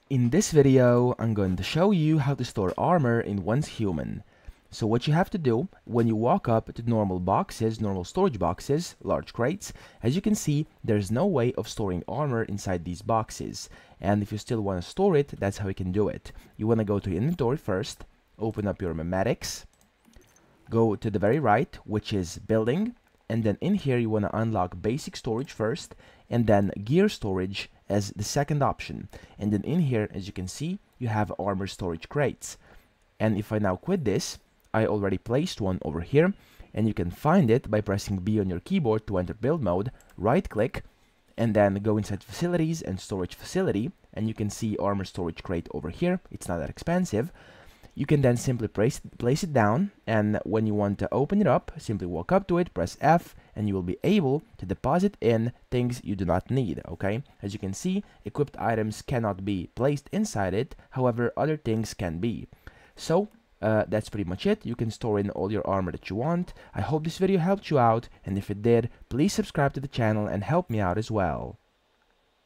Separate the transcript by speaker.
Speaker 1: In this video, I'm going to show you how to store armor in Once Human. So what you have to do, when you walk up to normal boxes, normal storage boxes, large crates, as you can see, there's no way of storing armor inside these boxes. And if you still want to store it, that's how you can do it. You want to go to inventory first, open up your memetics, go to the very right, which is building, and then in here you want to unlock basic storage first, and then gear storage as the second option. And then in here, as you can see, you have armor storage crates. And if I now quit this, I already placed one over here, and you can find it by pressing B on your keyboard to enter build mode, right click, and then go inside facilities and storage facility, and you can see armor storage crate over here. It's not that expensive. You can then simply place it down, and when you want to open it up, simply walk up to it, press F, and you will be able to deposit in things you do not need, okay? As you can see, equipped items cannot be placed inside it, however, other things can be. So, that's pretty much it. You can store in all your armor that you want. I hope this video helped you out, and if it did, please subscribe to the channel and help me out as well.